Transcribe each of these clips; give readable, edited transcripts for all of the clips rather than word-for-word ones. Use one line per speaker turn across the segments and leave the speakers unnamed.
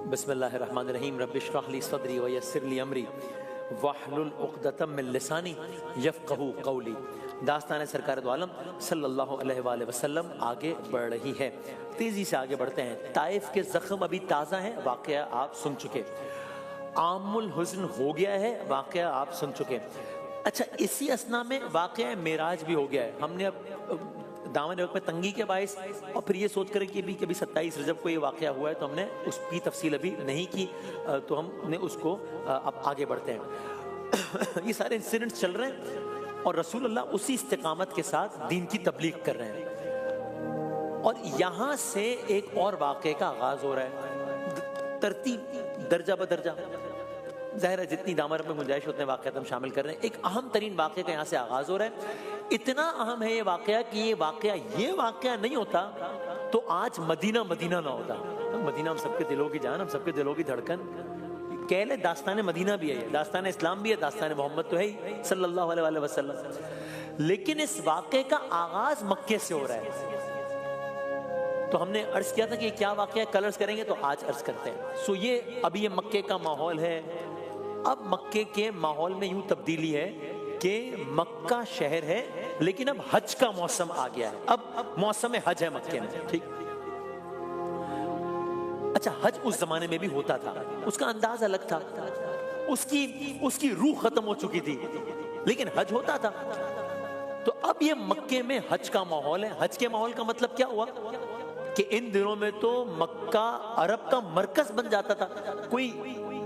बिस्मिल्लाहिर्रहमानिर्रहीम रब्बिश्रह ली सदरी व यस्सिर ली अमरी वहलुल उक़दतम मिन लिसानी यफ़क़हू क़ौली। दास्तान सरकार दो आलम सल्लल्लाहु अलैहि वसल्लम आगे बढ़ रही है। तेज़ी से आगे बढ़ते हैं। ताइफ के ज़ख्म अभी ताज़ा हैं, वाक़या आप सुन चुके। आमुल हुज़्न हो गया है, वाक़या आप सुन चुके। अच्छा, इसी असना में वाक़या मेराज भी हो गया है। हमने अब दामन वक्त में तंगी के बायस और फिर ये सोच कर कि अभी कभी 27 रजब को ये वाक़या हुआ है, तो हमने उसकी तफसील अभी नहीं की, तो हमने उसको अब आगे बढ़ते हैं। ये सारे इंसिडेंट्स चल रहे हैं और रसूलुल्लाह उसी इस्तिकामत के साथ दीन की तबलीग कर रहे हैं। और यहाँ से एक और वाक़े का आगाज़ हो रहा है, तरतीब दर्जा बदर्जा। ज़ाहिर है जितनी दामर में गुंजाइश उतने वाक़यात हम शामिल कर रहे हैं। एक अहम तरीन वाक़े का यहाँ से आगाज़ हो रहा है। इतना अहम है ये वाक़या कि ये वाक़या नहीं होता तो आज मदीना मदीना ना होता। मदीना हम सबके दिलों की जान, हम सबके दिलों की धड़कन। कह ले दास्तान मदीना भी है, दास्तान इस्लाम भी है, दास्तान मोहम्मद तो है ही सल्लल्लाहु अलैहि वसल्लम। लेकिन इस वाक़े का आगाज़ मक्के से हो रहा है। तो हमने अर्ज़ किया था कि क्या वाक़या कल अर्ज़ करेंगे, तो आज अर्ज़ करते हैं। सो ये अभी ये मक्के का माहौल है। अब मक्के के माहौल में यूं तब्दीली है कि मक्का शहर है लेकिन अब हज का मौसम आ गया है। अब मौसम हज है मक्के में, ठीक। अच्छा, हज उस जमाने में भी होता था, उसका अंदाज अलग था, उसकी रूह खत्म हो चुकी थी, लेकिन हज होता था। तो अब ये मक्के में हज का माहौल है। हज के माहौल का मतलब क्या हुआ कि इन दिनों में तो मक्का अरब का मरकज बन जाता था। कोई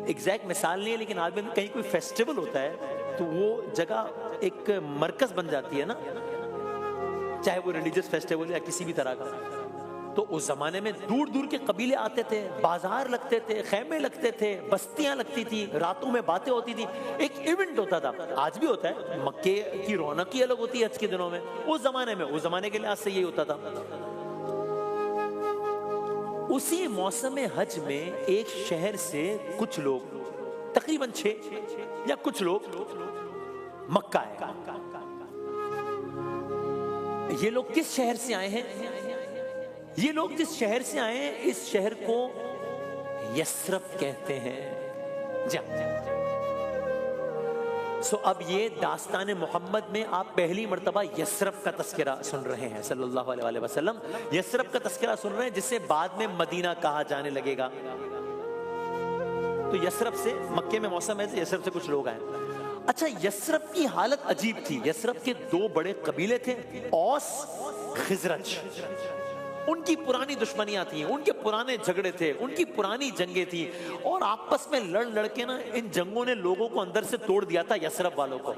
एग्जैक्ट मिसाल नहीं है, लेकिन आदमी कहीं कोई फेस्टिवल होता है तो वो जगह एक मरकज बन जाती है ना, चाहे वो रिलीजियस फेस्टिवल या किसी भी तरह का। तो उस जमाने में दूर दूर के कबीले आते थे, बाजार लगते थे, खेमे लगते थे, बस्तियां लगती थी, रातों में बातें होती थी, एक इवेंट होता था। आज भी होता है, मक्के की रौनक ही अलग होती है हज के दिनों में। उस जमाने के लिहाज से यही होता था। उसी मौसम हज में एक शहर से कुछ लोग, तकरीबन 6 या कुछ लोग मक्का आए। ये लोग किस शहर से आए हैं? ये लोग जिस शहर से आए हैं, इस शहर को यस्रब कहते हैं। जा सो अब ये दास्तान मोहम्मद में आप पहली मर्तबा यस्रब का तस्करा सुन रहे हैं सल्लल्लाहु अलैहि वसल्लम। यस्रब का तस्करा सुन रहे हैं जिसे बाद में मदीना कहा जाने लगेगा। तो यस्रब से, मक्के में मौसम है, यस्रब से कुछ लोग आए। अच्छा, यस्रब की हालत अजीब थी। यस्रब के 2 बड़े कबीले थे, औस खिजरज। उनकी पुरानी दुश्मनियां थी, उनके पुराने झगड़े थे, उनकी पुरानी जंगें थी, और आपस में लड़ लड़के ना इन जंगों ने लोगों को अंदर से तोड़ दिया था, यस्रब वालों को।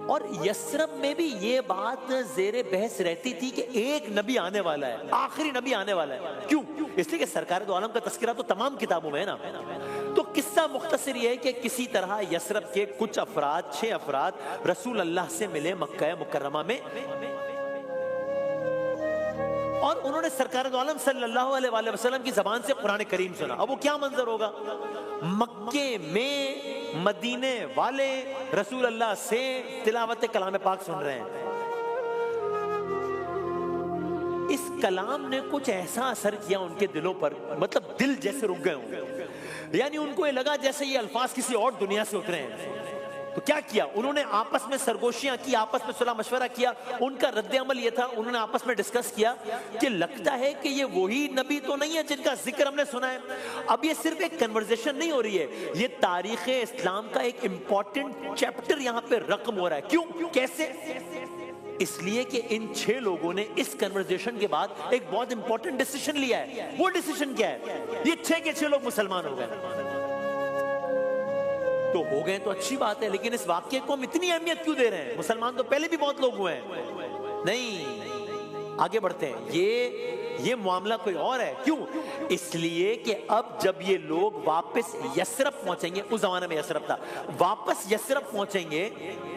और यस्रब में भी ये बात ज़ेरे बहस रहती थी कि एक नबी आने वाला है, आखिरी नबी आने वाला है। क्यों? इसलिए कि सरकार दो आलम का तस्करा तो तमाम किताबों में है ना। तो किस्सा मुख्तसर ये है कि किसी तरह यस्रब के कुछ अफराद, 6 अफराद रसूल अल्लाह से मिले मक्का मुकर्रमा में, और उन्होंने सरकार दो आलम सल्लल्लाहु अलैहि वसल्लम की जबान से कुरान करीम सुना। अब वो क्या मंजर होगा? मक्के में मदीने वाले रसूल अल्लाह से तिलावत कलाम पाक सुन रहे हैं। इस कलाम ने कुछ ऐसा असर किया उनके दिलों पर, मतलब दिल जैसे रुक गए होंगे। यानी उनको ये लगा जैसे ये अल्फाज किसी और दुनिया से उतरे हैं। तो क्या किया उन्होंने? आपस में सरगोशियां की, आपस में सुलह मशवरा किया। उनका रद्द अमल ये था, उन्होंने आपस में डिस्कस किया कि लगता है कि ये वही नबी तो नहीं है जिनका जिक्र हमने सुना है। अब ये सिर्फ एक कन्वर्सेशन नहीं हो रही है, ये तारीख इस्लाम का एक इंपॉर्टेंट चैप्टर यहाँ पे रकम हो रहा है। क्यों? कैसे? इसलिए कि इन 6 लोगों ने इस कन्वर्सेशन के बाद एक बहुत इंपॉर्टेंट डिसीजन लिया है। वो डिसीजन क्या है? ये 6 के 6 लोग मुसलमान हो गए। तो हो गए तो अच्छी बात है, लेकिन इस वाक्य को हम इतनी अहमियत क्यों दे रहे हैं? मुसलमान तो पहले भी बहुत लोग हुए हैं। नहीं, आगे बढ़ते हैं। ये मामला कोई और है। क्यों? इसलिए कि अब जब ये लोग वापस यस्रब पहुंचेंगे, उस जमाने में यस्रब था, वापस यस्रब पहुंचेंगे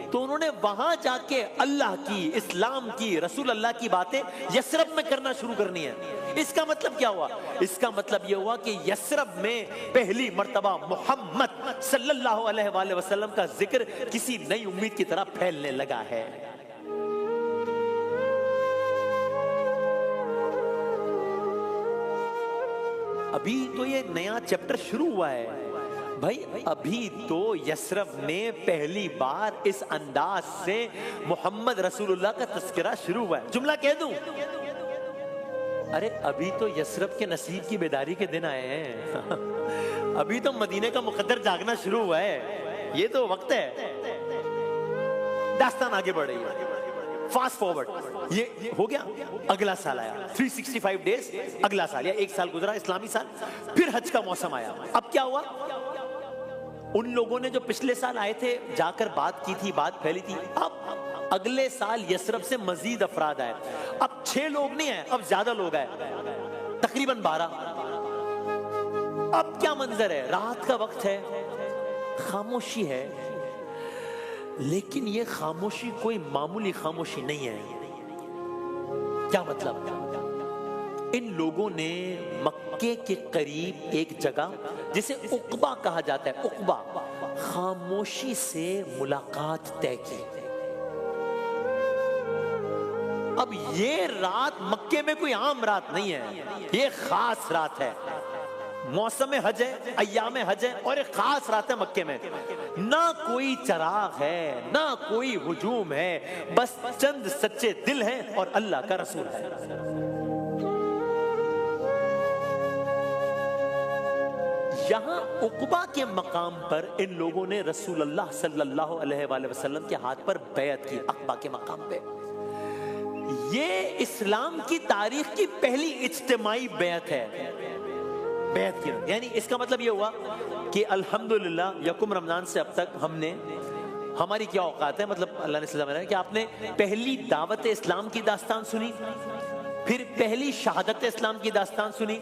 तो उन्होंने वहां जाके अल्लाह की, इस्लाम की, रसूल अल्लाह की बातें यस्रब में करना शुरू करनी है। इसका मतलब क्या हुआ? इसका मतलब यह हुआ कि यस्रब में पहली मर्तबा मोहम्मद सल्लल्लाहु अलैहि वसल्लम का जिक्र किसी नई उम्मीद की तरह फैलने लगा है। अभी तो ये नया चैप्टर शुरू हुआ है भाई, अभी तो यसरफ ने पहली बार इस अंदाज से मोहम्मद रसूलुल्लाह का तस्करा शुरू हुआ है। जुमला कह दूं, अरे अभी तो यसरफ के नसीब की बेदारी के दिन आए हैं अभी तो मदीने का मुकद्दर जागना शुरू हुआ है, ये तो वक्त है। दास्तान आगे बढ़ रही है, फास्ट फॉरवर्ड, ये हो गया, अगला साल आया, 365 डेज अगला साल या एक साल गुजरा इस्लामी साल, फिर हज का मौसम आया। अब क्या हुआ, उन लोगों ने जो पिछले साल आए थे जाकर बात की थी, बात फैली थी, अब अगले साल यसरफ से मजीद अफराद आए। अब 6 लोग नहीं आए, अब ज्यादा लोग आए, तकरीबन 12। अब क्या मंजर है, रात का वक्त है, खामोशी है, लेकिन ये खामोशी कोई मामूली खामोशी नहीं है। क्या मतलब, इन लोगों ने मक्के के करीब एक जगह जिसे उक्बा कहा जाता है, उक्बा, खामोशी से मुलाकात तय की। अब ये रात मक्के में कोई आम रात नहीं है, ये खास रात है, मौसम हज है, अय्याम हज है, और एक खास रात है मक्के में। ना कोई चराग है, ना कोई हुजूम है, बस चंद सच्चे दिल हैं और अल्लाह का रसूल है। यहां उक़बा के मकाम पर इन लोगों ने रसूलुल्लाह सल्लल्लाहु अलैहि वसल्लम के हाथ पर बैत की, अक़बा के मकाम पे। ये इस्लाम की तारीख की पहली इज्तिमाई बैत है, बैत की। यानी इसका मतलब ये हुआ कि अल्हम्दुलिल्लाह यकुम रमजान से अब तक हमने, हमारी क्या औकात है, मतलब अल्लाह ने सजा बनाया कि आपने पहली दावत इस्लाम की दास्तान सुनी, फिर पहली शहादत इस्लाम की दास्तान सुनी,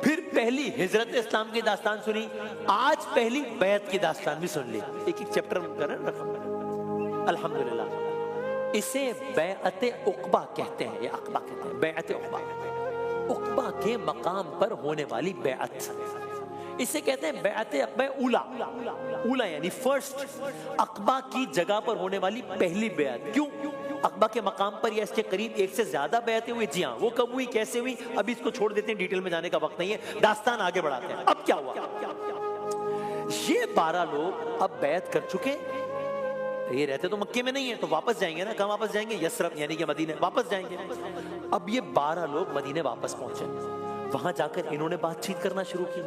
फिर पहली हिजरत इस्लाम की दास्तान सुनी, आज पहली बैत की दास्तान भी सुन ली। एक एक चैप्टर कर अल्हम्दुलिल्लाह। इसे बैअत उक़बा कहते हैं, ये अक़बा कहते हैं, बैअत उक़बा, उक़बा के मकाम पर होने वाली बैअत, इसे कहते हैं बैअत अक़बा उला। उला यानी फर्स्ट, अक़बा की जगह पर होने वाली पहली बैअत। क्यों अक़बा के मकाम पर या इसके करीब एक से ज्यादा बैअतें हुई? जी हाँ, वो कब हुई, कैसे हुई, अभी इसको छोड़ देते हैं, डिटेल में जाने का वक्त नहीं है, दास्तान आगे बढ़ाते हैं। अब क्या हुआ, ये 12 लोग अब बैत कर चुके, ये रहते तो मक्के में नहीं है, तो वापस जाएंगे ना, कहाँ वापस जाएंगे, यसरफ यानी कि मदीने वापस जाएंगे। अब ये 12 लोग मदीने वापस पहुंचे, वहां जाकर इन्होंने बातचीत करना शुरू की,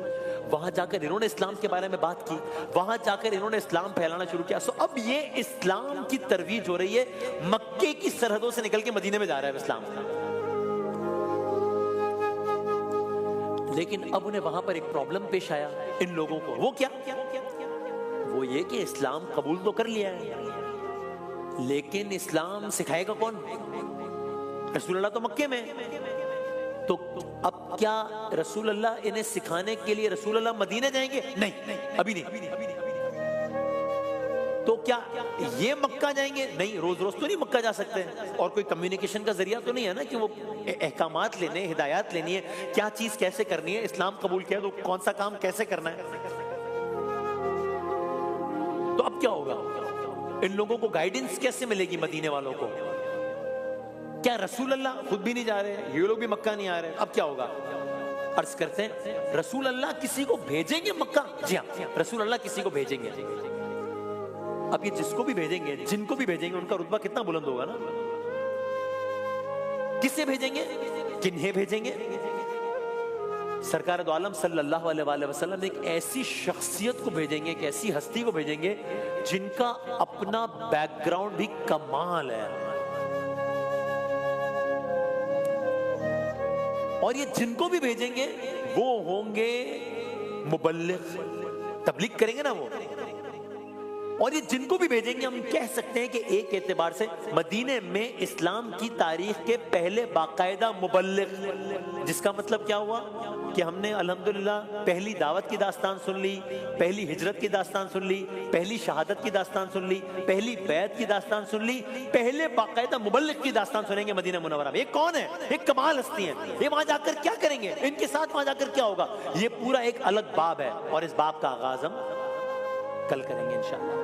वहां जाकर इन्होंने इस्लाम के बारे में बात की, वहां जाकर इन्होंने इस्लाम फैलाना शुरू किया। सो अब ये इस्लाम की तरवीज हो रही है, मक्के की सरहदों से निकल के मदीने में जा रहा है इस्लाम। लेकिन अब उन्हें वहां पर एक प्रॉब्लम पेश आया इन लोगों को, वो क्या, वो ये कि इस्लाम कबूल तो कर लिया है, लेकिन इस्लाम सिखाएगा कौन, रसूलुल्लाह तो मक्के में, तो अब क्या रसूलुल्लाह इन्हें सिखाने के लिए रसूलुल्लाह मदीने जाएंगे? नहीं, अभी नहीं। तो क्या ये मक्का जाएंगे? नहीं, रोज रोज तो नहीं मक्का जा सकते, और कोई कम्युनिकेशन का जरिया तो नहीं है ना कि वो अहकामात लेने, हिदायत लेनी है, क्या चीज कैसे करनी है, इस्लाम कबूल किया तो कौन सा काम कैसे करना है। तो अब क्या होगा, इन लोगों को गाइडेंस कैसे मिलेगी मदीने वालों को? क्या रसूल अल्लाह खुद भी नहीं जा रहे, ये लोग भी मक्का नहीं आ रहे, अब क्या होगा? अर्ज करते हैं रसूल अल्लाह किसी को भेजेंगे मक्का? जी हाँ, रसूल अल्लाह किसी को भेजेंगे। अब ये जिसको भी भेजेंगे, जिनको भी भेजेंगे, उनका रुतबा कितना बुलंद होगा ना। किसे भेजेंगे, किन्हें भेजेंगे? सरकार दो आलम सल्लल्लाहु अलैहि वसल्लम एक ऐसी शख्सियत को भेजेंगे, एक ऐसी हस्ती को भेजेंगे जिनका अपना बैकग्राउंड भी कमाल है, और ये जिनको भी भेजेंगे वो होंगे मुबल्लिग, तबलीग करेंगे ना वो, और ये जिनको भी भेजेंगे हम कह सकते हैं कि एक एतबार से मदीने में इस्लाम की तारीख के पहले बाकायदा मुबल्लिग, जिसका मतलब क्या हुआ कि हमने अल्हम्दुलिल्लाह पहली दावत की दास्तान सुन ली, पहली हिजरत की दास्तान सुन ली, पहली शहादत की दास्तान सुन ली, पहली बैत की दास्तान सुन ली, पहले बाकायदा मुबल्लिग की दास्तान सुनेंगे मदीना मुनव्वरा में। ये कौन है? एक कमाल हस्ती है, ये वहां जाकर क्या करेंगे, इनके साथ वहां जाकर क्या होगा, ये पूरा एक अलग बाब है, और इस बाब का आगाज हम कल करेंगे इंशाअल्लाह।